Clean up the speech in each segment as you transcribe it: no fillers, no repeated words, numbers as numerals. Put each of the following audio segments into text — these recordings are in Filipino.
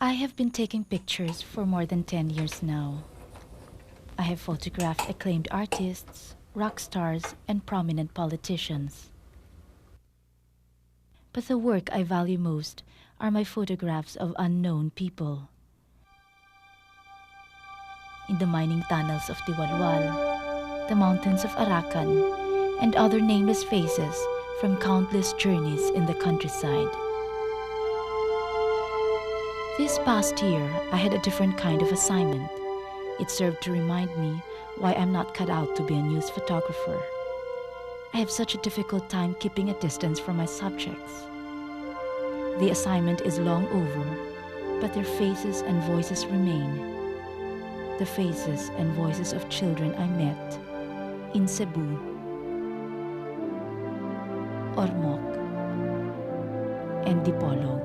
I have been taking pictures for more than 10 years now. I have photographed acclaimed artists, rock stars, and prominent politicians. But the work I value most are my photographs of unknown people. In the mining tunnels of Tiwalwal, the mountains of Arakan, and other nameless faces from countless journeys in the countryside. This past year, I had a different kind of assignment. It served to remind me why I'm not cut out to be a news photographer. I have such a difficult time keeping a distance from my subjects. The assignment is long over, but their faces and voices remain. The faces and voices of children I met in Cebu, Ormoc, and Dipolog.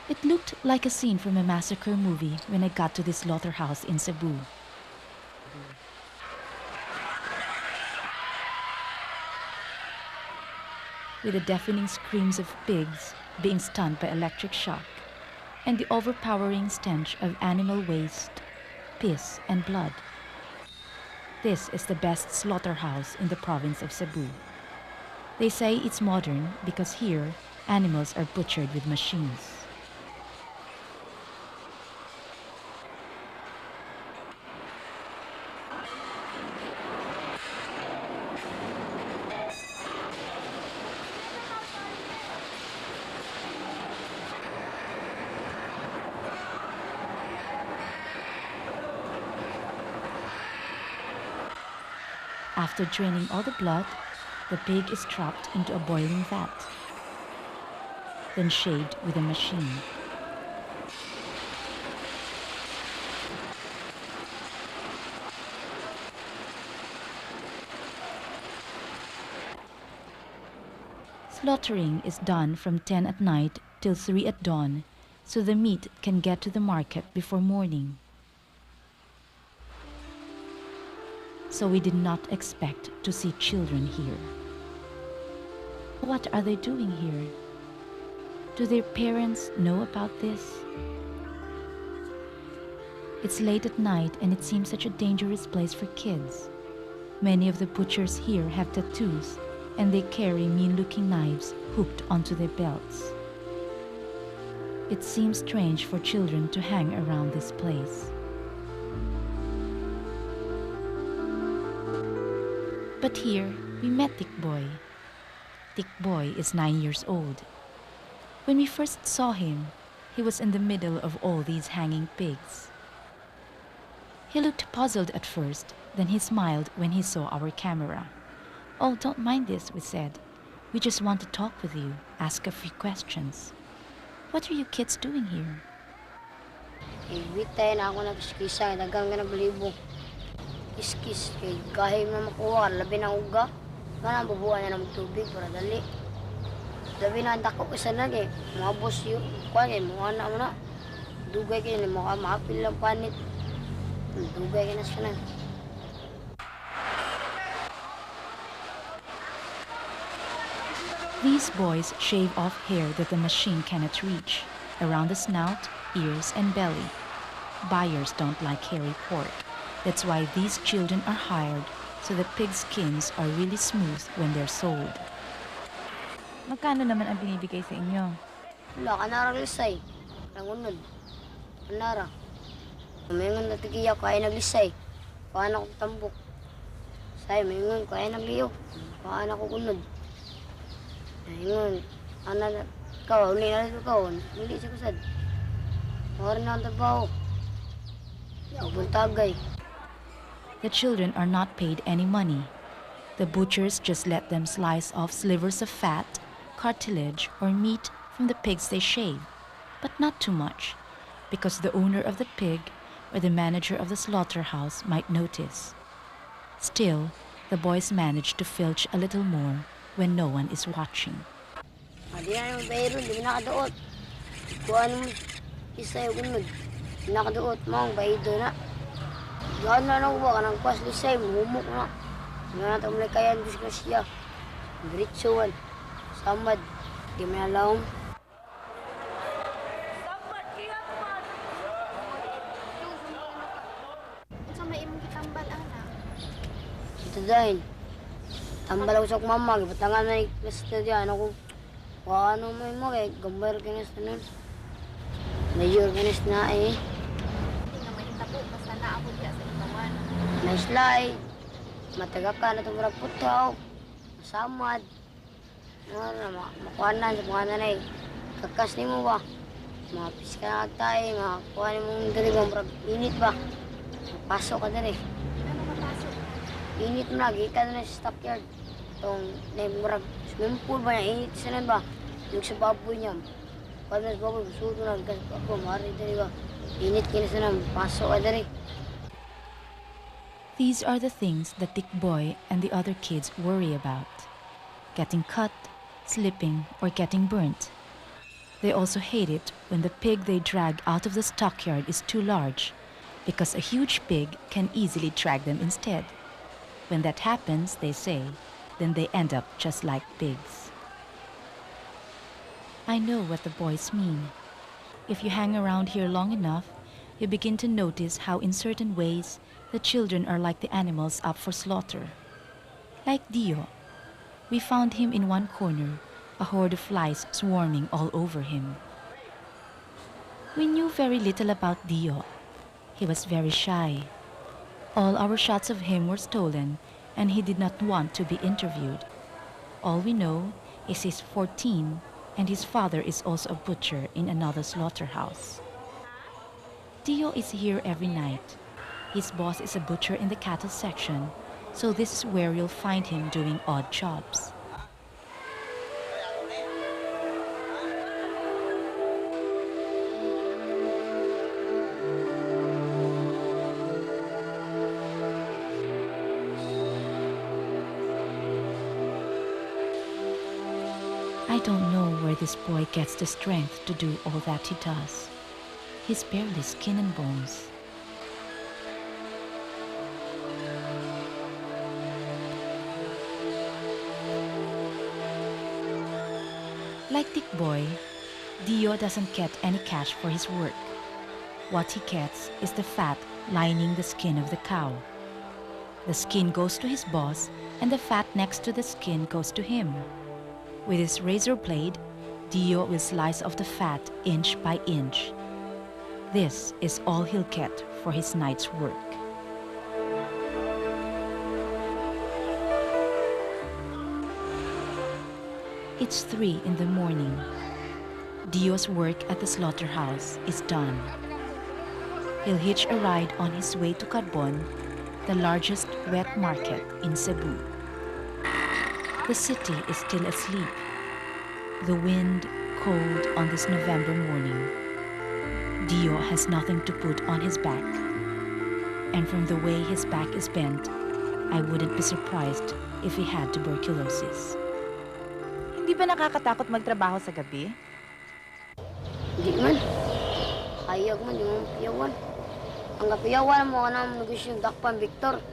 It looked like a scene from a massacre movie when I got to this slaughterhouse in Cebu. With the deafening screams of pigs being stunned by electric shock, and the overpowering stench of animal waste, piss, and blood. This is the best slaughterhouse in the province of Cebu. They say it's modern because here, animals are butchered with machines. After draining all the blood, the pig is dropped into a boiling vat, then shaved with a machine. Slaughtering is done from 10 at night till 3 at dawn, so the meat can get to the market before morning. So we did not expect to see children here. What are they doing here? Do their parents know about this? It's late at night and it seems such a dangerous place for kids. Many of the butchers here have tattoos and they carry mean-looking knives hooked onto their belts. It seems strange for children to hang around this place. But here, we met Dick Boy. Dick Boy is 9 years old. When we first saw him, he was in the middle of all these hanging pigs. He looked puzzled at first, then he smiled when he saw our camera. "Oh, don't mind this," we said. "We just want to talk with you, ask a few questions. What are you kids doing here?" Ibitay na ako na kiskisa, dagang ka na balibo. Kiskis, kay kahit na makuha, labi ng uga. Mana bubuhan na ng tubig para dali. Labi na ang takot isa na kay, mga boss yun. Kuha kay, mga anak mo na. Dugay kayo, mga maapil lang panit. Dugay kayo na siya na. These boys shave off hair that the machine cannot reach, around the snout, ears, and belly. Buyers don't like hairy pork. That's why these children are hired, so the pig skins are really smooth when they're sold. Magkano naman ang binibigay sa inyo? Wala ka naraglisay. Nangunod. Anara. Umingon na tigiya ko ay naglisay. kuhaan ako tambok. Say, mingon, kaya nang liyo. Kuhaan ako kunod. Mingon, ana, ikaw, uli na ito ikaw. Hindi siya kusad. Mawari na ang trabaho. Buntagay. The children are not paid any money. The butchers just let them slice off slivers of fat, cartilage, or meat from the pigs they shave, but not too much, because the owner of the pig or the manager of the slaughterhouse might notice. Still, the boys manage to filch a little more when no one is watching. Di na yung bayro, di na nakaduot. Kuhaan mo, isa yung kunod. Di na nakaduot mo, ang baydo na. Gawin na lang ba, kanang kwas lisay, humuk na. Hindi na natin mulay kaya ang disgrasya. Diritsuan, samad, di may alawang. Sa may imong gitambal, ana. Ito dahil, tambal ako sa kumama, gibatangan na iklasta diyan ako. Ano mo mo kay gambar kinis na nun. Mayor kinis na eh. Hindi nga mahitabo, basta naabot diya sa itawan. Na-slide. Mataga ka na itong marag putaw. Masamad. Makuhanan sa panganan na eh. Kakas ni mo ba? Mapis ka na kagtay. Makakuha ni mong dali ba? Marag init ba? Mapasok ka dali. Ano mapasok? Init mo na. Gita na sa stockyard. Itong marag swimming pool ba niya? Init sa nun ba? Yung sa baboy niya. Pag nas baboy, sudo na. Gas ako, mari dali ba? Init kinis na nun. Pasok ka dali. These are the things that Dick Boy and the other kids worry about. Getting cut, slipping, or getting burnt. They also hate it when the pig they drag out of the stockyard is too large, because a huge pig can easily drag them instead. When that happens, they say, then they end up just like pigs. I know what the boys mean. If you hang around here long enough, you begin to notice how in certain ways the children are like the animals up for slaughter. Like Dio. We found him in one corner, a horde of flies swarming all over him. We knew very little about Dio. He was very shy. All our shots of him were stolen, and he did not want to be interviewed. All we know is he's 14, and his father is also a butcher in another slaughterhouse. Dio is here every night. His boss is a butcher in the cattle section, so this is where you'll find him doing odd jobs. I don't know where this boy gets the strength to do all that he does. He's barely skin and bones. Like Dick Boy, Dio doesn't get any cash for his work. What he gets is the fat lining the skin of the cow. The skin goes to his boss, and the fat next to the skin goes to him. With his razor blade, Dio will slice off the fat inch by inch. This is all he'll get for his night's work. It's 3 in the morning. Dio's work at the slaughterhouse is done. He'll hitch a ride on his way to Carbon, the largest wet market in Cebu. The city is still asleep. The wind cold on this November morning. Dio has nothing to put on his back. And from the way his back is bent, I wouldn't be surprised if he had tuberculosis. Hindi ba nakakatakot magtrabaho sa gabi? Hindi man. Hayag man, di mo piyawan. Ang kapiyawan mo ka na negosyo dakpan Victor.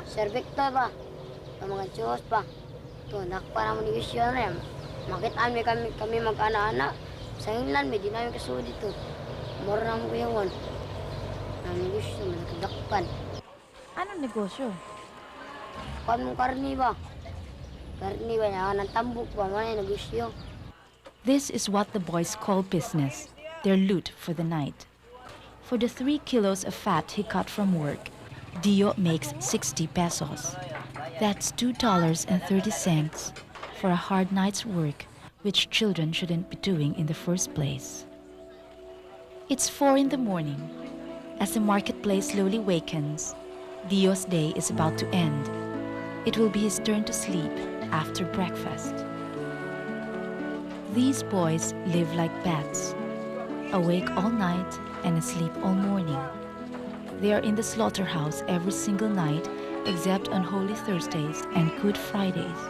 Sir Victor ba? Ang mga Diyos pa. Ito, dakpan naman negosyo na yan. Makitaan may kami mag-ana-ana. Sa England, may di namin kasunod dito. Mura naman piyawan. Ang negosyo, may dakpan. Anong negosyo? Kuhan mong karni ba? Karni ba niya? Ng tambok ba? Mga negosyo. This is what the boys call business, their loot for the night. For the 3 kilos of fat he cut from work, Dio makes 60 pesos. That's $2.30 for a hard night's work, which children shouldn't be doing in the first place. It's 4 in the morning. As the marketplace slowly wakens, Dio's day is about to end. It will be his turn to sleep after breakfast. These boys live like bats, awake all night and asleep all morning. They are in the slaughterhouse every single night except on Holy Thursdays and Good Fridays.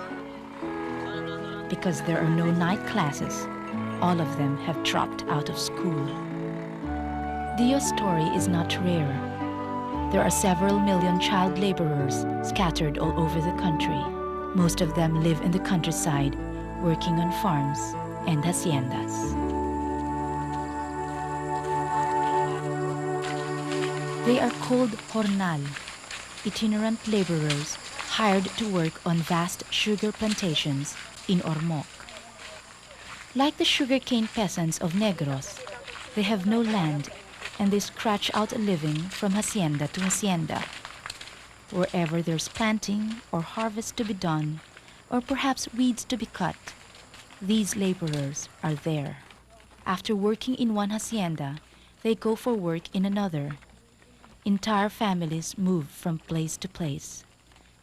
Because there are no night classes, all of them have dropped out of school. Dio's story is not rare. There are several million child laborers scattered all over the country. Most of them live in the countryside, working on farms and haciendas. They are called jornal, itinerant laborers hired to work on vast sugar plantations in Ormoc. Like the sugarcane peasants of Negros, they have no land and they scratch out a living from hacienda to hacienda. Wherever there's planting or harvest to be done, or perhaps weeds to be cut, these laborers are there. After working in one hacienda, they go for work in another. Entire families move from place to place,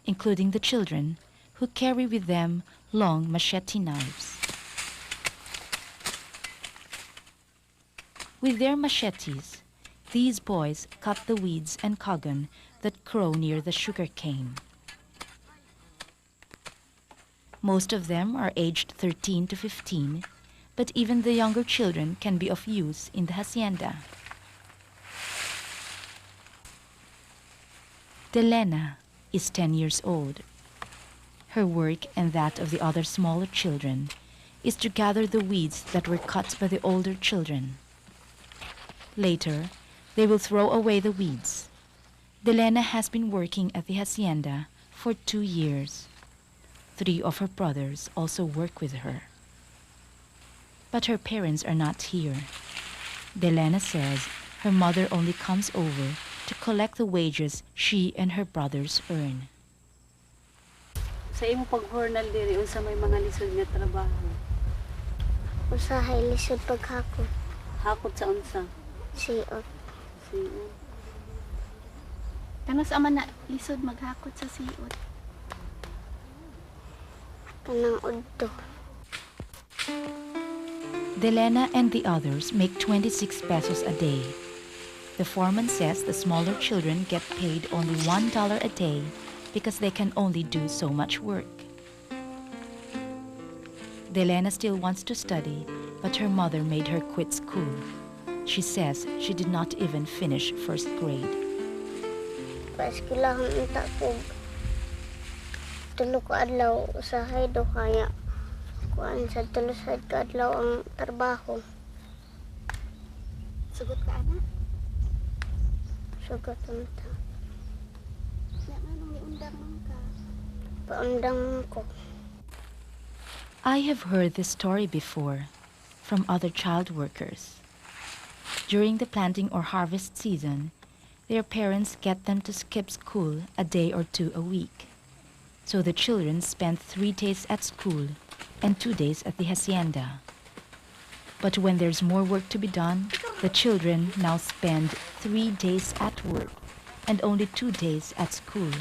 including the children who carry with them long machete knives. With their machetes, these boys cut the weeds and cogon that grow near the sugar cane. Most of them are aged 13 to 15, but even the younger children can be of use in the hacienda. Delena is 10 years old. Her work and that of the other smaller children is to gather the weeds that were cut by the older children. Later, they will throw away the weeds. Delena has been working at the hacienda for 2 years. 3 of her brothers also work with her. But her parents are not here. Delena says her mother only comes over to collect the wages she and her brothers earn. Sa imo pag-journal diri unsa may mga lisod nga trabaho? Usahay lisod paghakot. Hakot sa unsa? Siot. Siot. Kano sa man na lisod maghakot sa siot? Kanang udto. Delena and the others make 26 pesos a day. The foreman says the smaller children get paid only $1 a day because they can only do so much work. Delena still wants to study, but her mother made her quit school. She says she did not even finish first grade. Paeskulahan unta ko. Tulo ka adlaw usahay do kaya. Kuan sa tulo sa adlaw ang trabaho. Sugot ka ana? Sugat unta. Nya nganong iundang man ka? Paundang ko. I have heard this story before from other child workers. During the planting or harvest season, their parents get them to skip school a day or 2 a week. So the children spend 3 days at school and 2 days at the hacienda. But when there's more work to be done, the children now spend 3 days at work and only 2 days at school.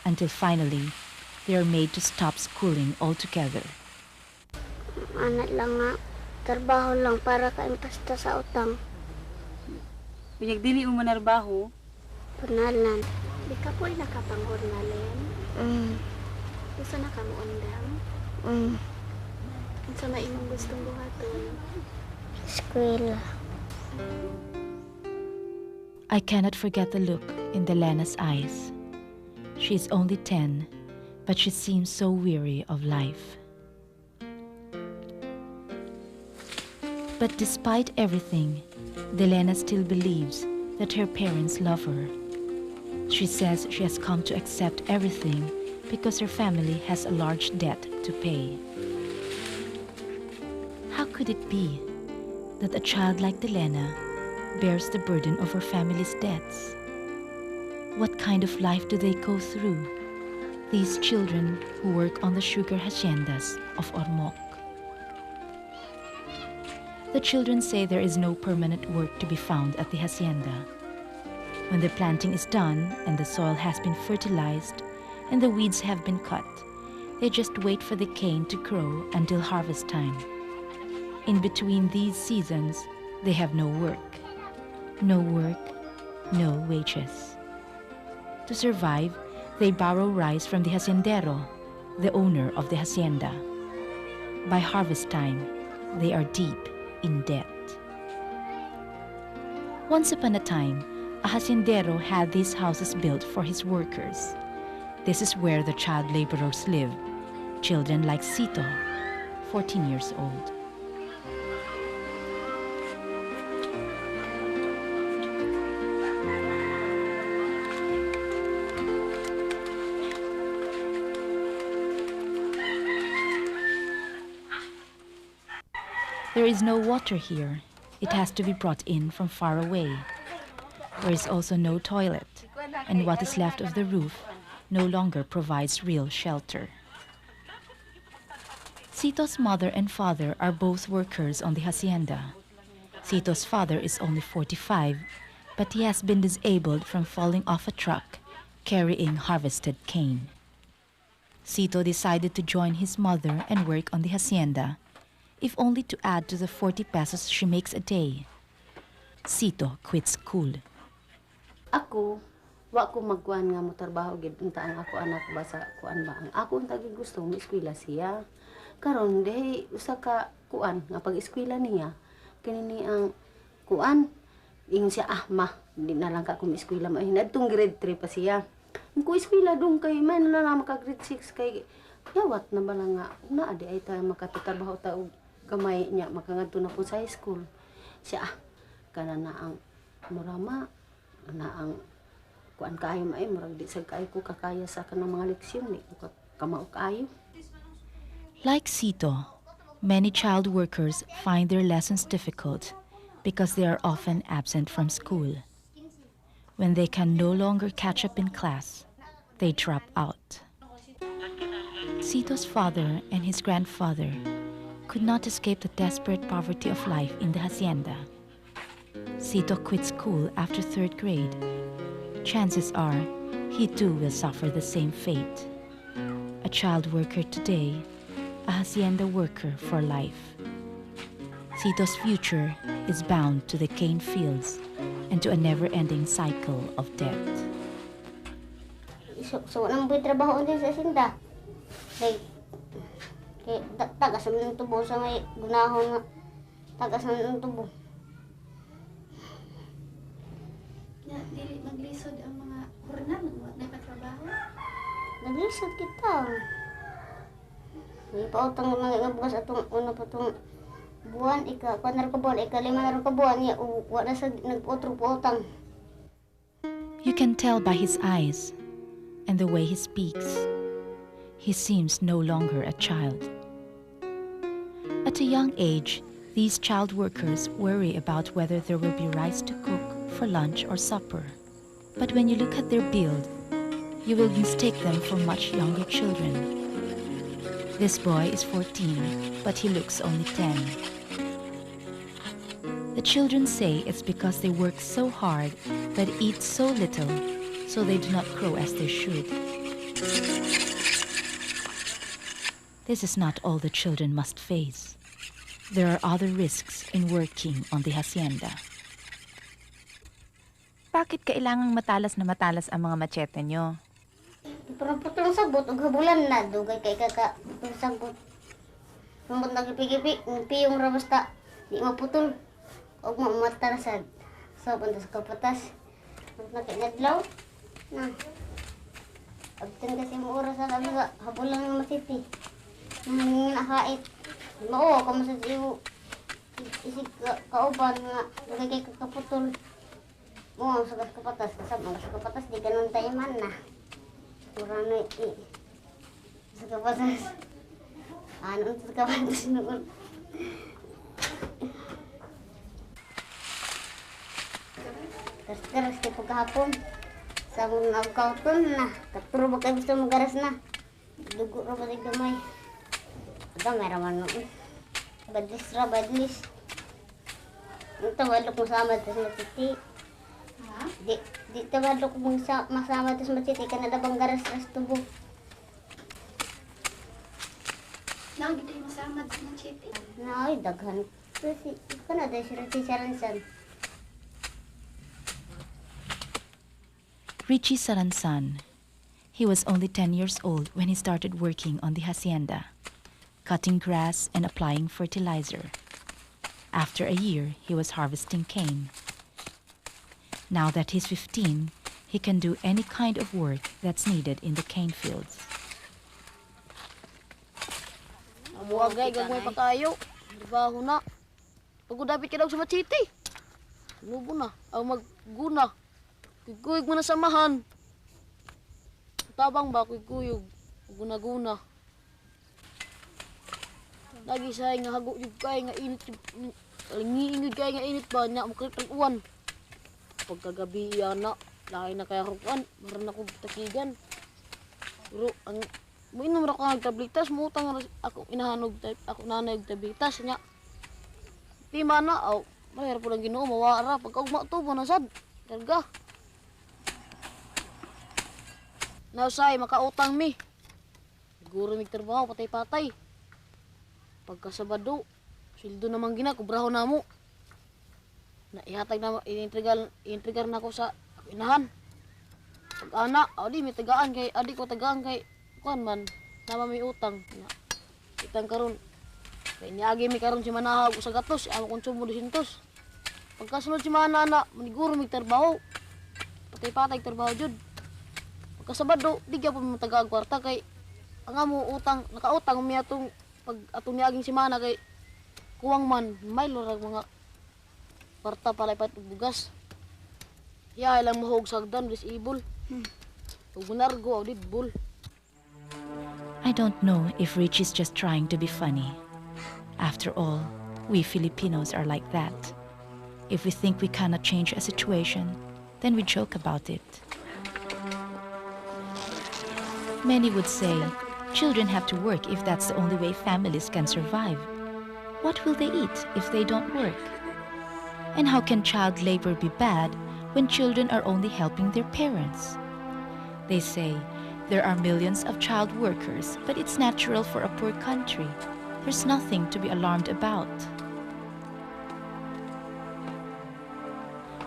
Until finally, they are made to stop schooling altogether. Anak lang nga. Trabaho lang para kaimpasta sa utang. Binyag dili mo manarbaho? Panalan. Di ka po nakapanghornalen. Gusto na ka mo undang. Unsa may imong gustong buhaton? Eskwela. I cannot forget the look in Delena's eyes. She's only 10, but she seems so weary of life. But despite everything, Delena still believes that her parents love her. She says she has come to accept everything because her family has a large debt to pay. How could it be that a child like Delena bears the burden of her family's debts? What kind of life do they go through, these children who work on the sugar haciendas of Ormoc? The children say there is no permanent work to be found at the hacienda. When the planting is done and the soil has been fertilized and the weeds have been cut, they just wait for the cane to grow until harvest time. In between these seasons, they have no work. No work, no wages. To survive, they borrow rice from the haciendero, the owner of the hacienda. By harvest time, they are deep in debt. Once upon a time, a haciendero had these houses built for his workers. This is where the child laborers live, children like Cito, 14 years old. There is no water here. It has to be brought in from far away. There is also no toilet, and what is left of the roof no longer provides real shelter. Cito's mother and father are both workers on the hacienda. Cito's father is only 45, but he has been disabled from falling off a truck carrying harvested cane. Cito decided to join his mother and work on the hacienda, if only to add to the 40 pesos she makes a day. Cito quits school. Ako, wa ko magkuhan nga mo trabaho gid unta ang ako anak ba sa kuan ba ang ako unta gid gusto mo eskwela siya. Karon day usa ka kuan nga pag-eskwela niya kini ang kuan ingon siya ma di na lang ka kum eskwela mo hinadtong grade 3 pa siya. Ko eskwela dong kay man na maka grade 6 kay yawat na bala nga na adi ay ta makatatrabaho ta og gamay niya makangadto na po sa high school. Siya kana na ang murama na ang kuan kaayo may murag di sa kaayo ko kakaya sa kanang mga leksyon ni ko kamao kaayo. Like Cito, many child workers find their lessons difficult because they are often absent from school. When they can no longer catch up in class, they drop out. Cito's father and his grandfather could not escape the desperate poverty of life in the hacienda. Cito quit school after 3rd grade. Chances are he too will suffer the same fate. A child worker today, a hacienda worker for life. Cito's future is bound to the cane fields and to a never-ending cycle of debt. So nang may trabaho din sa sinda. Kay tagas ng tubo sa may gunahon nga tagas ng tubo. Na dili maglisod ang mga hornal na katrabaho. Naglisod kita. May pautang mga bugas atong una pa tong buwan ika kunar ka buwan ika 5 na ka buwan niya wala sa nagpotro pautang. You can tell by his eyes and the way he speaks. He seems no longer a child. At a young age, these child workers worry about whether there will be rice to cook for lunch or supper. But when you look at their build, you will mistake them for much younger children. This boy is 14, but he looks only 10. The children say it's because they work so hard but eat so little, so they do not grow as they should. This is not all the children must face. There are other risks in working on the hacienda. Bakit kailangang matalas na matalas ang mga machete nyo? Pero putol sabot ug habulan na dugay kay kaka putol sabot. Sumot nagipigipi piyong ra basta di maputol og mamatarasan. So punta sa kapatas. Nakinadlaw. Na. Abtan kasi mo oras sa kami habulan ng masiti. Nakait. Mao ko sa iyo. Isig kauban nga dugay kay kakaputol. Mo sa kapatas kasama sa kapatas di kanon tayman na. Murano sa kapatas. Ano sa kapatas noon. Terus di pagkahapon. Sa mga kauton na, katuro ba kayo gusto magaras na? Dugo ra ba gamay? Gamay raman no. Badlis ra, badlis. Ito, wadlok mo sama ito sa matiti. Ha? Di ito wadlok mo masama ito sa matiti ka na dabang garas-ras tubo. Nagito yung masama sa mga chiti. Na, ay, daghan. Kasi, ito na dahil si Saransan. Richie Saransan. He was only 10 years old when he started working on the hacienda, cutting grass and applying fertilizer. After a year, he was harvesting cane. Now that he's 15, he can do any kind of work that's needed in the cane fields. Buwagay, gagmay pa kayo. Trabaho na. Pagod dapat ka daw sa machiti. Nubo na. Ang magguna. Kuyog mo na samahan. Tabang ba kuyog? Guna-guna. Lagi say nga hago jud kay nga init. Lingiingid kay nga init ba nya mo uwan. Pagkagabi na, laki na kaya rukuan. Maran ako takigan. Pero ang Mainom ra ko ng tablitas, mutang ako inahanog ako nanay og tablitas nya. Di mana aw, mayar po lang Ginoo mawara pagkaugma tubo na sad. Karga. Nausay makautang mi. Siguro mig trabaho patay-patay. Pagka Sabado, sildo naman gina kubraho namo. Na ihatag na intrigal na ko sa inahan. Pag ana, di may tagaan kay adi ko tagaan kay kuan man nama may utang na itang karon kay niagi mi karon si manahag usa gatos amo konsumo 200 pagkasunod si manana maniguro mig trabaho patay-patay trabaho jud pagka Sabado di gyapon mo tagaan kwarta kay ang amo utang nakautang mi atong pag atong niaging si mana kay kuwang man may lurag mga kwarta palay pat bugas ya ilang mahog sagdan disable ug gunargo audit bull. I don't know if Rich is just trying to be funny. After all, we Filipinos are like that. If we think we cannot change a situation, then we joke about it. Many would say, children have to work if that's the only way families can survive. What will they eat if they don't work? And how can child labor be bad when children are only helping their parents? They say, there are millions of child workers, but it's natural for a poor country. There's nothing to be alarmed about.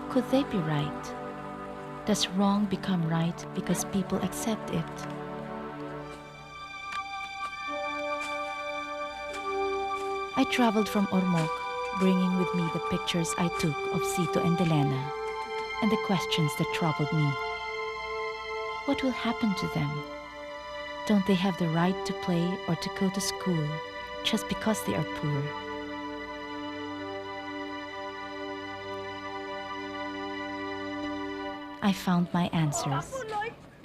Could they be right? Does wrong become right because people accept it? I traveled from Ormoc, bringing with me the pictures I took of Sito and Delena, and the questions that troubled me. What will happen to them? Don't they have the right to play or to go to school just because they are poor? I found my answers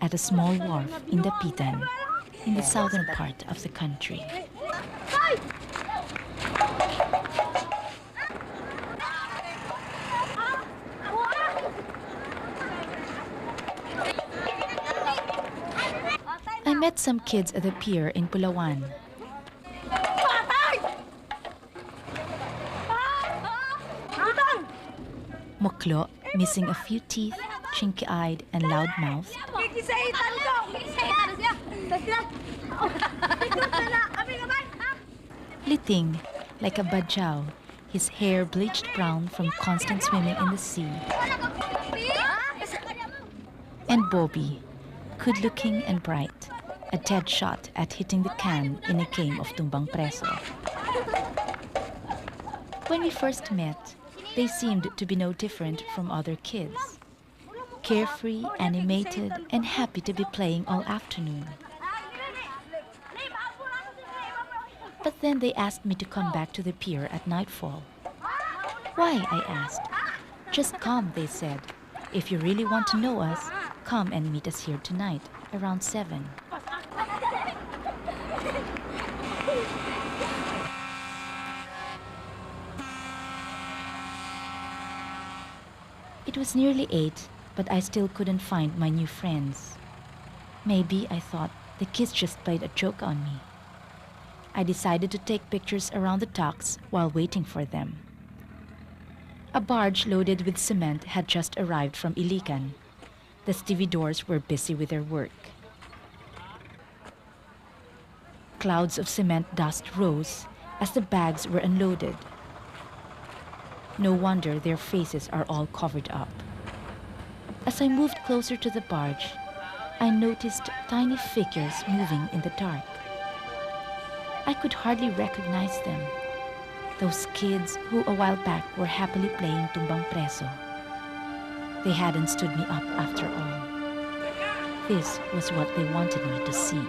at a small wharf in Dapitan, in the southern part of the country. I met some kids at the pier in Pulawan. Moklo, missing a few teeth, chinky-eyed and loud-mouthed. Liting, like a bajau, his hair bleached brown from constant swimming in the sea. And Bobby, good-looking and bright, a dead shot at hitting the can in a game of tumbang preso. When we first met, they seemed to be no different from other kids. Carefree, animated, and happy to be playing all afternoon. But then they asked me to come back to the pier at nightfall. Why, I asked. Just come, they said. If you really want to know us, come and meet us here tonight, around 7. It was nearly 8 but I still couldn't find my new friends. Maybe, I thought, the kids just played a joke on me. I decided to take pictures around the docks while waiting for them. A barge loaded with cement had just arrived from Ilican. The stevedores were busy with their work. Clouds of cement dust rose as the bags were unloaded. No wonder their faces are all covered up. As I moved closer to the barge, I noticed tiny figures moving in the dark. I could hardly recognize them. Those kids who a while back were happily playing tumbang preso. They hadn't stood me up after all. This was what they wanted me to see.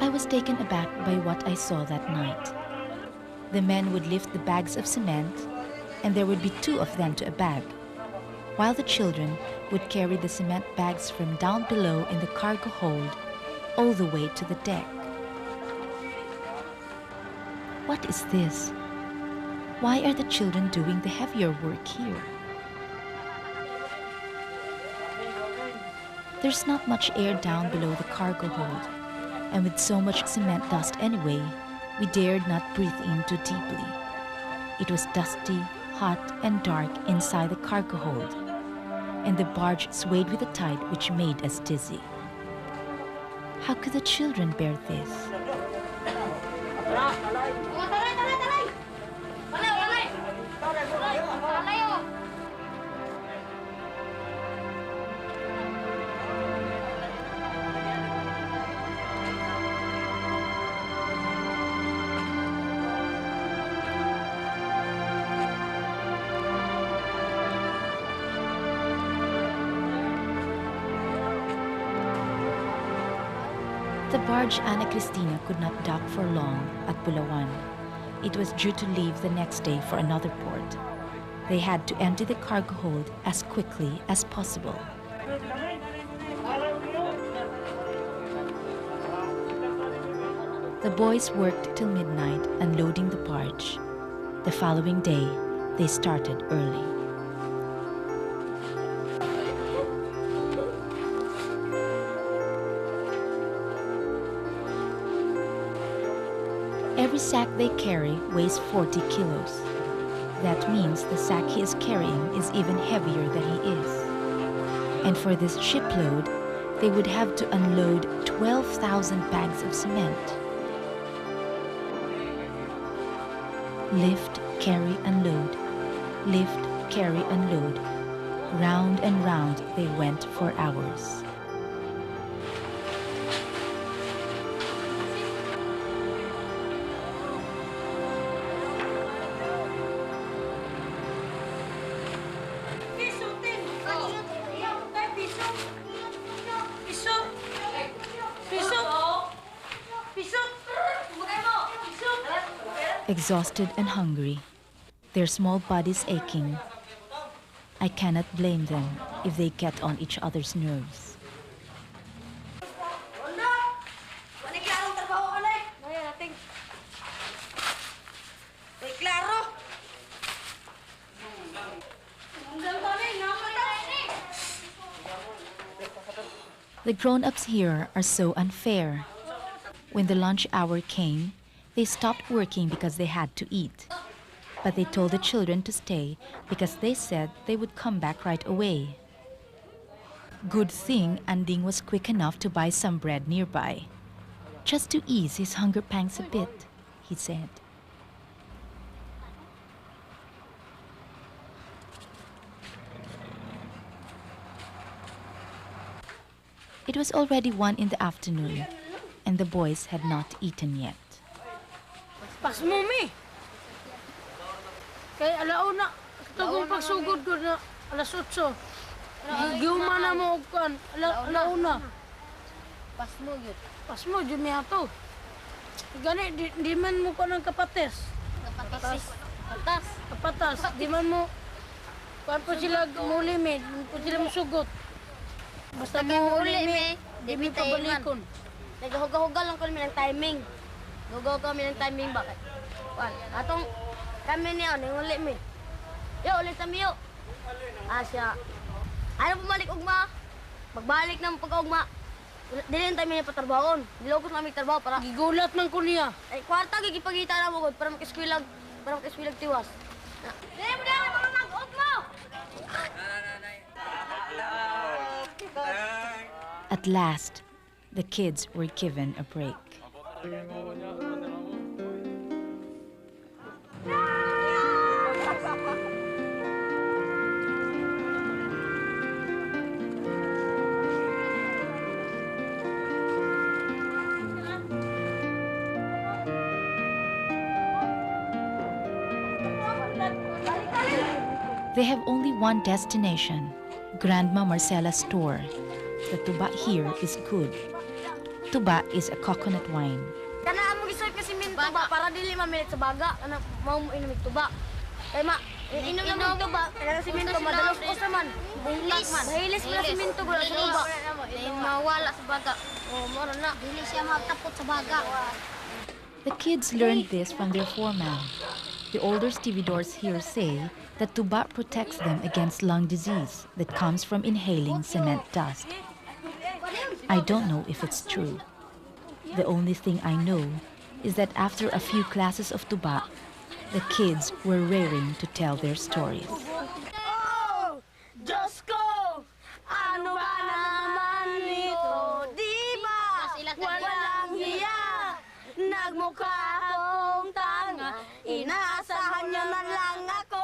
I was taken aback by what I saw that night. The men would lift the bags of cement, and there would be 2 of them to a bag, while the children would carry the cement bags from down below in the cargo hold all the way to the deck. What is this? Why are the children doing the heavier work here? There's not much air down below the cargo hold, and with so much cement dust anyway, we dared not breathe in too deeply. It was dusty, hot, and dark inside the cargo hold, and the barge swayed with the tide which made us dizzy. How could the children bear this? The barge Ana Cristina could not dock for long at Bulawan. It was due to leave the next day for another port. They had to empty the cargo hold as quickly as possible. The boys worked till midnight unloading the barge. The following day, they started early. Every sack they carry weighs 40 kilos. That means the sack he is carrying is even heavier than he is. And for this shipload, they would have to unload 12,000 bags of cement. Lift, carry, unload. Lift, carry, unload. Round and round they went for hours. Exhausted and hungry, their small bodies aching, I cannot blame them if they get on each other's nerves. The grown-ups here are so unfair. When the lunch hour came, they stopped working because they had to eat. But they told the children to stay because they said they would come back right away. Good thing Anding was quick enough to buy some bread nearby. Just to ease his hunger pangs a bit, he said. It was already 1 in the afternoon, and the boys had not eaten yet. Pas mo, mi! Kay alauna, tagong pagsugod ko na alas 8. Giuma na mo og kan, alauna. Pas mo yun. Pas mo, dyan niya to. Gani, di man mo ko ng kapates. Kapatas. Di man mo, kuhan po sila mulimid, po sila musugot. Basta mo uli mi, di mi tayo pabalikon. Naghugaw-hugaw lang kami ng timing. Hugaw kami ng timing bakit? Atong kami niya, nanguli mi. Yo, ulit kami yo. Asya. Ano bumalik ugma? Magbalik na pagka-ugma. Dili na tayo may patrabahon. Dilogos na may trabaho para... Gigulat man ko niya. Ay, kwarta, gigipagita na mo para makiswilag tiwas. Dili mo na mga mag-ugma! At last, the kids were given a break. They have only one destination, Grandma Marcela's store. The tuba here is good. Tuba is a coconut wine. Kana mo gisoy kasi min tuba para dili mamilit sa baga. Kana mao mo inom tuba. Kay ma inom na mo tuba. Kaya si minto madalos usa man. Bunglas man. Mahilis man si minto gula sa tuba. Dili mawala sa baga. Oh, mo na. Dili siya matapot sa baga. The kids learned this from their foreman. The older stevedores here say that tuba protects them against lung disease that comes from inhaling cement dust. I don't know if it's true. The only thing I know is that after a few classes of tuba, the kids were raring to tell their stories. Oh, Diyos ko! Ano ba naman ito? Di ba? Walang hiya! Nagmukha akong tanga. Inaasahan niyo na lang ako.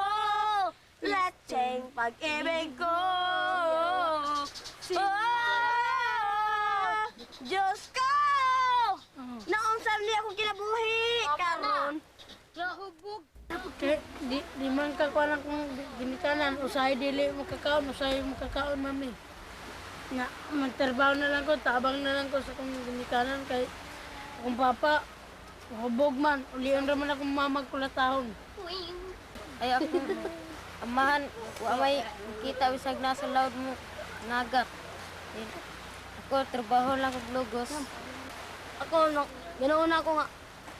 Letseng pag-ibig ko. Oh, Diyos ko! Naunsan niya akong kinabuhi. Karon. Nahubog. Di man ka kuha lang kung ginikanan. Usahay dili mo kakaon, usahay mo kakaon, mami. Nga, magtrabaho na lang ko, tabang na lang ko sa kong ginikanan kay akong papa, hubog man. Ulian raman akong mamagkulatahon. Ay ako, amahan, may kita bisag nasa laod mo, nagat. Ako, trabaho lang kong lugos. Ako, ginauna ko nga,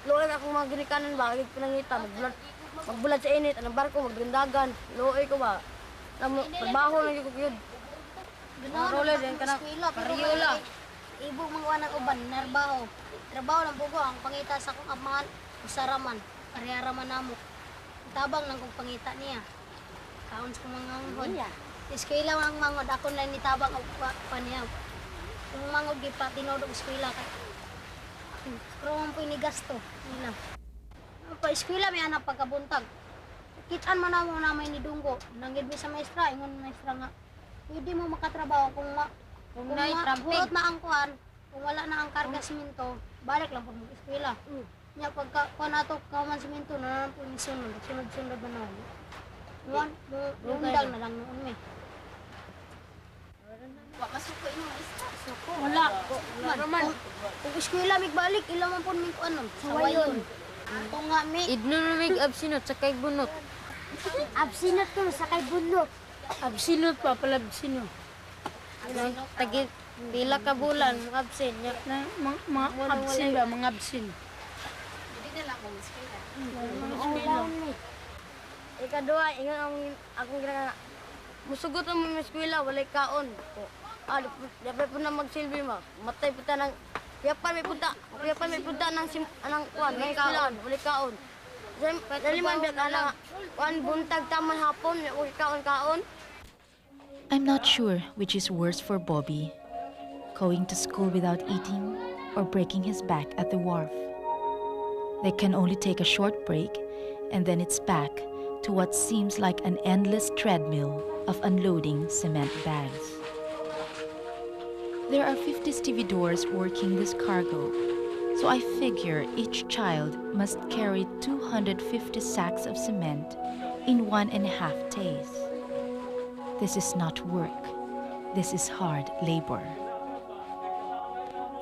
luoy akong mga ginikanan ba, agad pinangita, magbulat sa init, anong barko, magrindagan, luoy ko ba. Trabaho lang yung yun. Roller din ka na, pariola. Ibo mga anak uban, narbaho. Trabaho lang bugo ang pangita sa kong amahan, usaraman, pareharaman namo. Tabang lang kong pangita niya. Kaon sa mga ngangod. Eskwela ang mangod, ako lang nitabang ang paniyaw. Kung mangod, gipa, tinodong eskwela ka. Pero ang po inigasto nila. Pa eskwela may anak pagkabuntag. Kitaan man ako na may nidunggo. Nanggid mi sa maestra, ingon maestra nga, pwede mo makatrabaho kung hulot na ang kuhan, kung wala na ang karga siminto, balik lang po mag-eskwela. Nya pagka kuha na ito, kauman siminto, na lang po yung sunod-sunod na naman. Lundag na lang noon may. Wala. Kung eskwela may balik, ilang man po may kuhan sawayon. Kung nga may Idnunumig absinot sa kay bunot. absinot ko sa kay bunot. Absinot pa, palabsino. Tagi, pila ka bulan, mga absin. Na, mga absin ba, mga absin. Ikadua, ingon akong ginagawa. Musugot ang mga eskwela, walay kaon. Dapat po na magsilbi ma. Matay po ta ng... Piyapan may punta ng kuwan, may eskwela, walay kaon. Dali man biyak na kuwan, buntag taman hapon, walay kaon-kaon. I'm not sure which is worse for Bobby, going to school without eating or breaking his back at the wharf. They can only take a short break and then it's back to what seems like an endless treadmill of unloading cement bags. There are 50 stevedores working this cargo, so I figure each child must carry 250 sacks of cement in 1.5 days. This is not work. This is hard labor.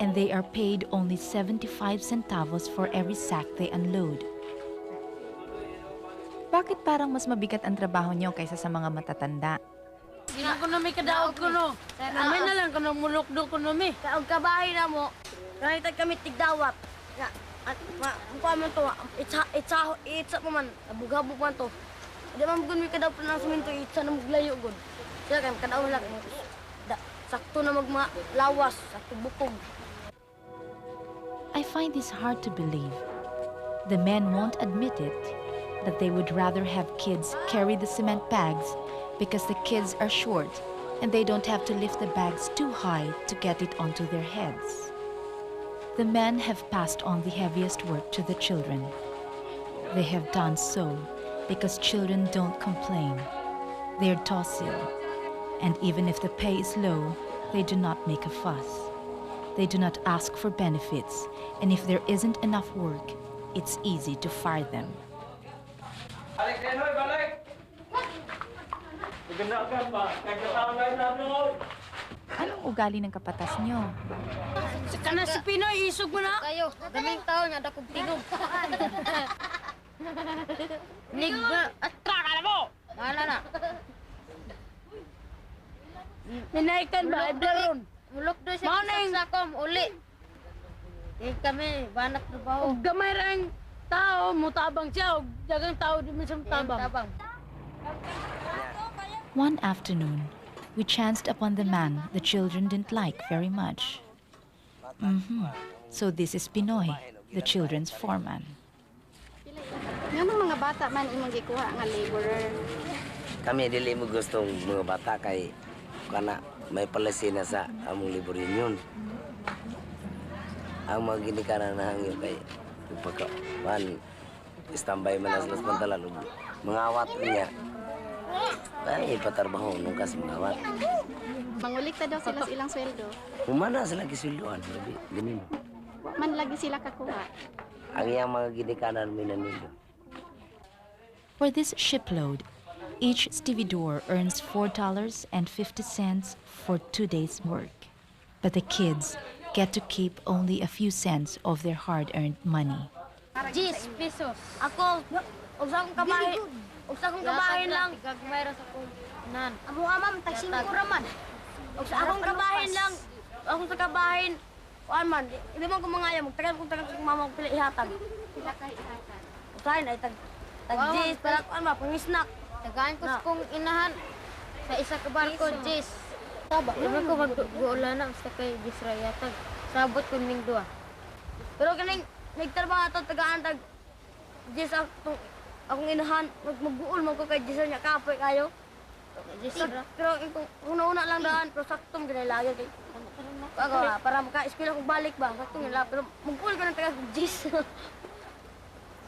And they are paid only 75 centavos for every sack they unload. Bakit parang mas mabigat ang trabaho niyo kaysa sa mga matatanda? Sino ko na may kadaog ko no? Amin na lang ko na mulukdo ko no mi. Kaog kabahay na mo. Nakita kami tigdawat. Nga, at mukha man to, itsa pa man, abog-abog man to. Di man bugon may kadaw pa ng suminto, itsa na maglayo gud. Sila kaya kadaw lang, sakto na maglawas, sakto bukog. I find this hard to believe. The men won't admit it, that they would rather have kids carry the cement bags because the kids are short and they don't have to lift the bags too high to get it onto their heads. The men have passed on the heaviest work to the children. They have done so because children don't complain. They're docile, and even if the pay is low, they do not make a fuss. They do not ask for benefits, and if there isn't enough work, it's easy to fire them. Balik din, hoy, balik! Maganda ka pa. Kagkataon lang natin, hoy! Anong ugali ng kapatas nyo? Saka na si Pinoy, isog mo na. Kayo, daming taon nga, dakog tigog. Nigba, at traka na mo! Wala na. Ninaikan ba? Ebleron. Mulok doon siya sakom, uli. Eh kami, banak na ba? Og gamay ra ang tao, mutabang siya. Og dagang tao di man siya mutabang. Tabang. One afternoon, we chanced upon the man the children didn't like very much. So this is Pinoy, the children's foreman. Nga mga bata man imong gikuha nga laborer. Kami dili mo gustong mga bata kay kana may policy na sa among labor union. Ang mga ginikanan na hangyo kay pagka man standby man as las pantalan mga awat niya. Ay patarbaho nung kas mga awat. Mangulikta daw sila sa ilang sweldo. Humana sila gisulduan labi ganin. Man lagi sila kakuha. Ang iyang mga ginikanan minanilo. For this shipload, each stevedore earns $4.50 for 2 days' work. But the kids get to keep only a few cents of their hard-earned money. 10 pesos. Ako, usa kong kabahin lang. Gagmayra sa kong nan. Amo amam tag 5 raman. Usa akong kabahin lang. Ako sa kabahin. Kuan man, di man ko mangaya magtagal kung mama ko pila ihatag. Sila kay ihatag. Usahay na itag 10 para kuan ma pang-snack. Tagaan ko sa kong inahan sa isa ka barko, Jis. Saba, naman ko mag-uula na sa kay Gisrayatag. Sabot ko ning duwa. Pero kaning nagtrabaho ato tagaan tag Jis akong inahan mag-uul man ko kay Jis nya kapoy kayo. Jis pero una-una lang daan pero saktong ginalagay kay ako para maka-eskwela kong balik ba saktong nila pero mag-uul ko ng taga Jis.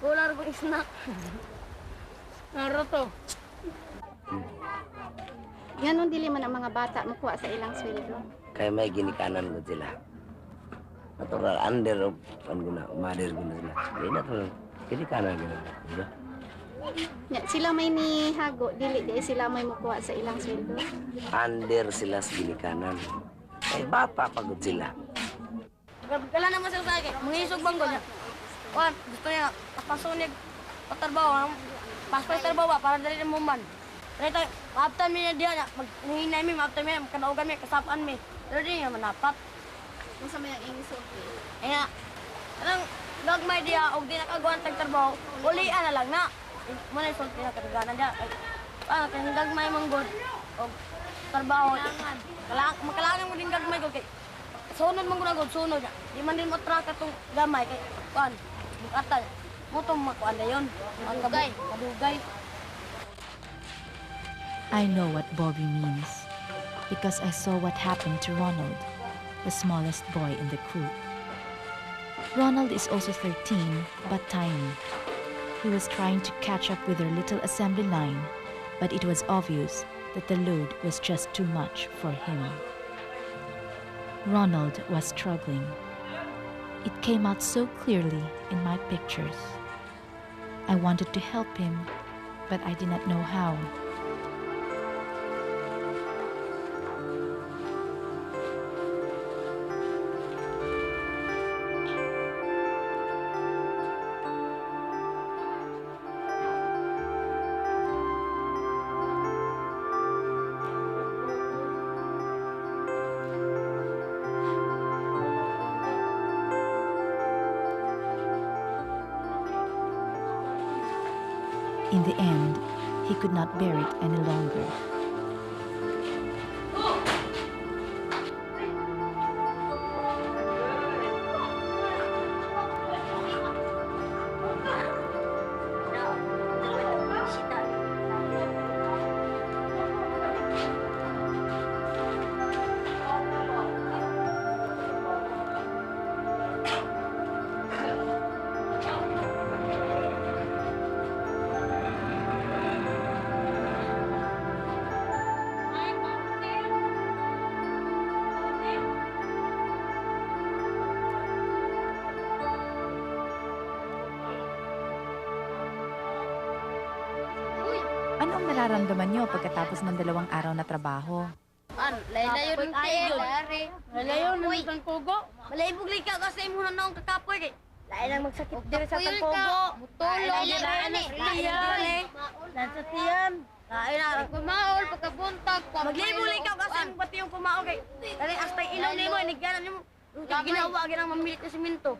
Wala rin snack. Naro to. Nganon dili man ang mga bata makuha sa ilang sweldo. Kaya may ginikanan ko sila. Natural under of guna mother guna sila. Di na to ginikanan guna. Diba? Nya sila may ni hago dili di sila may makuha sa ilang sweldo. Under sila sa ginikanan. Ay bata pagod sila. Kala naman sila sa akin, mangisog bang niya. Kuan, gusto niya papaso niya patarbaho. Pasok sa trabaho para dali mo man. Pero ito, maaptan mi na diyan, maghinay mi, maaptan mi, kanaugan mi, kasapaan mi. Pero di nga manapat. Kung sa may ingisog. Eh nga, anong gagmay diya, o di nakagawan tag trabaho, ulian na lang na. Muna yung sulti na kataganan diya. Kaya gagmay mong good, o trabaho. Makalangan mo din gagmay good kay sunod mong guna good, sunod niya. Di man din matraka itong gamay kay, kuan, bukatan. Motong makuan na yun. Ang kadugay. I know what Bobby means because I saw what happened to Ronald, the smallest boy in the crew. Ronald is also 13, but tiny. He was trying to catch up with their little assembly line, but it was obvious that the load was just too much for him. Ronald was struggling. It came out so clearly in my pictures. I wanted to help him, but I did not know how. In the end, he could not bear it any longer. Ano ang nararamdaman niyo pagkatapos ng 2 araw na trabaho? Layo rin tayo. Layo rin ng pugo. Malaybog lang ka kasi mo na nung kakapoy. Layo lang magsakit din sa tangpugo. Mutulong. Layo. Nasa tiyan. Layo na. Kumaol, pagkabuntag. Maglibog lang ka kasi mo pati yung kumaol. Dali, hasta ilaw ni mo, inigyanan ni mo. Ginawa, ginang mamilit na siminto.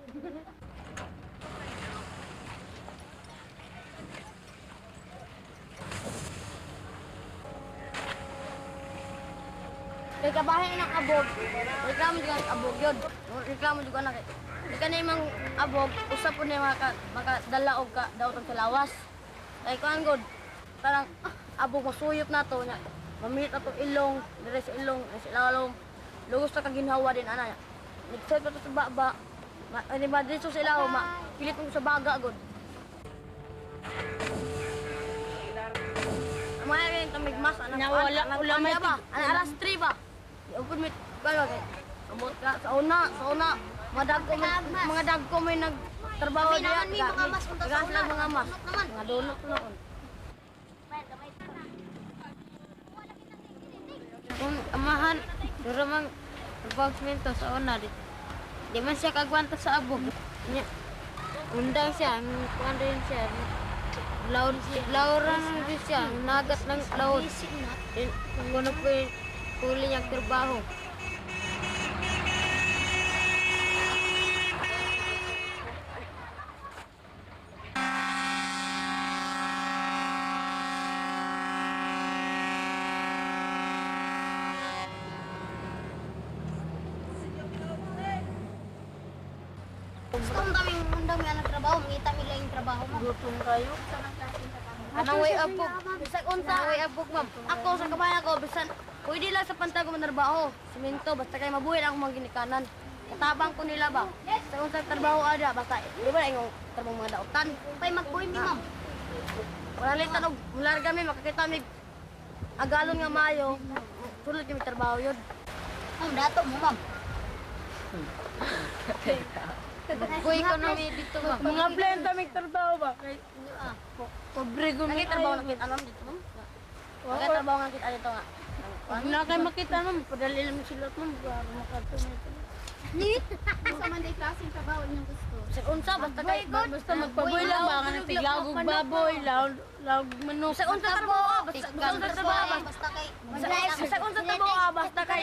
Kaya kabahin ng abog, reklamo juga ng abog yun. Reklamo juga na kay. Di ka na imang abog, usap po niya makadala og ka daw sa lawas. Kaya kuhan god, parang abog masuyop na to niya. Mamilit na to ilong, dire sa ilong, sa ilalong. Lugos na kaginhawa din ana. Nagset pa to sa baba. Di ba dito sa ilaw, pilit mo sa baga god. Amaya rin tamigmas, nawala ulamay ba? Alas 3 ba? Upod mit kalo kay amot ka sa una mga dagko may nagtrabaho diya mga mas mga mas mga donut noon kung amahan duro mang trabaho sa una di man siya kagwanta sa abog undang siya kuan din siya lauran din siya nagat ng laod kung ano po huli niyang trabaho. Ang dami ang trabaho, mangita nila yung trabaho mo. Gutom kayo? Anong way abog? Bisag unsa way abog, ma'am. Ako sa kabayan ko, bisan pwede lang sa pantag ko manarbaho. Siminto, basta kayo mabuhay lang akong mga ginikanan. Katabang ko nila ba? Sa unsa trabaho ada, basta di ba yung trabaho mga daotan. Pay magbuhay mi, ma'am. Wala litan og mularga mi makakita mi agalon nga mayo. Sulod kami trabaho yun. Ma'am, dato mo, ma'am. Kuy ko na mi dito ba? Mga blenda mi trabaho ba? Pobre ko mi trabaho na kita alam dito. Wala trabaho nga kita dito nga. Wala kayo makita ma'am, padali lang sila ma'am para makatulong. Sa Monday klaseng trabaho niyong gusto. Sa unsa basta magpaboy lang ba nga tiglagog baboy, lawg manok. Sa unsa trabaho, basta trabaho Basta kay sa unsa trabaho basta kay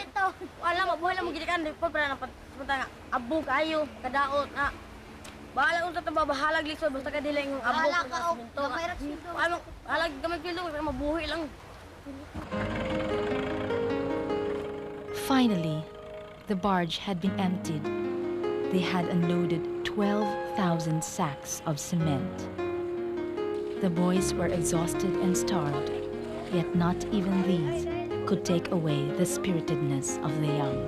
wala mabuhay lang magidikan di pa para punta nga abog kayo kadaot na bahala unsa trabaho bahalag lisod basta kay dili ng abog Bahala ka, minto. gamay ra sildo. Ano halag gamay kildo para mabuhay lang. Finally, the barge had been emptied. They had unloaded 12,000 sacks of cement. The boys were exhausted and starved, yet not even these could take away the spiritedness of the young.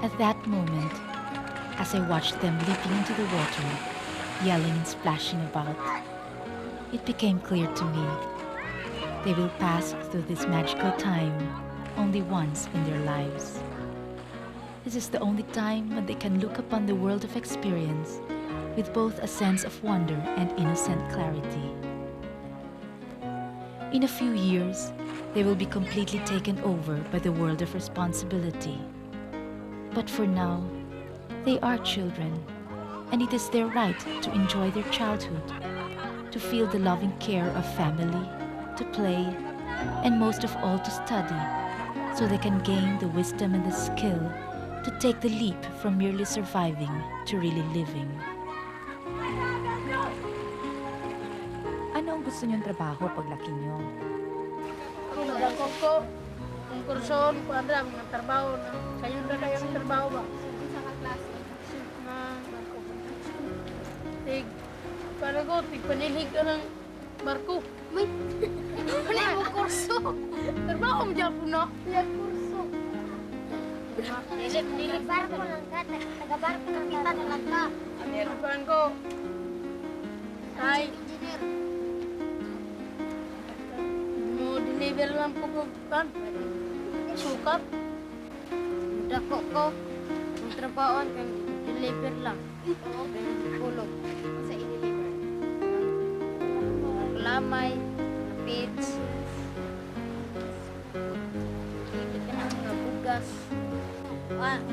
At that moment, as I watched them leaping into the water, yelling and splashing about, it became clear to me they will pass through this magical time only once in their lives. This is the only time when they can look upon the world of experience with both a sense of wonder and innocent clarity. In a few years, they will be completely taken over by the world of responsibility. But for now, They are children, and it is their right to enjoy their childhood, to feel the loving care of family, to play, and most of all to study, so they can gain the wisdom and the skill to take the leap from merely surviving to really living. Ano ang gusto niyong trabaho paglaki niyo? Kung nagkakong ko, kung kurson, kung andra, mga trabaho na. Kayo na kayo ng trabaho ba? Tig, para ko, tigpanilig ka ng barko. May, ano mo kurso? Trabaho mo dyan po na. Yan kurso. Nilig barko lang ka, taga-barko lang kita na lang ka. Ano ko? Ay, engineer. Mo deliver lang po ko kan. Sukat. Dako ko. Ang trabaho kan deliver lang. Kulog. Sa i-deliver. Lamay, pits. Hindi ka na mga bugas.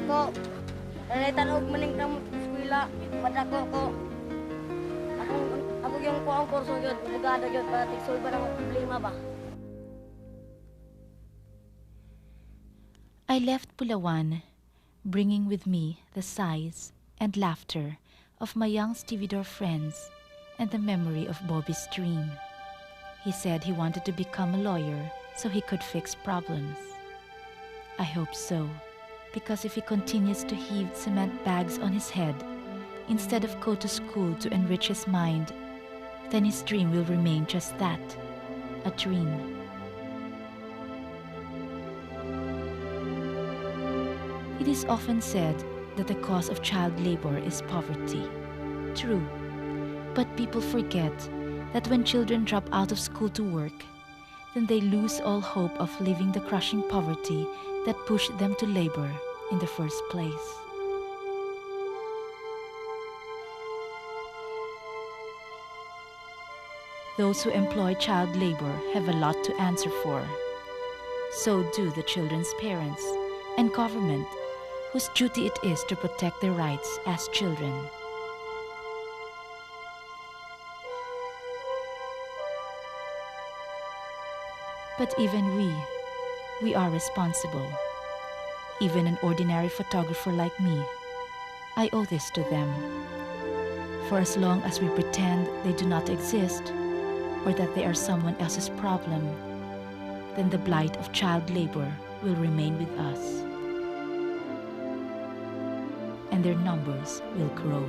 Ko. Nalitan og maning kamot sa eskwela. Padako ko. Ako yung kuang kurso yun. Bugada yun para tiksolba ng problema ba? I left Pulawan, bringing with me the sighs and laughter of my young stevedore friends and the memory of Bobby's dream. He said he wanted to become a lawyer so he could fix problems. I hope so, because if he continues to heave cement bags on his head instead of go to school to enrich his mind, then his dream will remain just that, a dream. It is often said that the cause of child labor is poverty. True, but people forget that when children drop out of school to work, then they lose all hope of leaving the crushing poverty that pushed them to labor in the first place. Those who employ child labor have a lot to answer for. So do the children's parents and government, whose duty it is to protect their rights as children. But even we are responsible. Even an ordinary photographer like me, I owe this to them. For as long as we pretend they do not exist, or that they are someone else's problem, then the blight of child labor will remain with us, and their numbers will grow.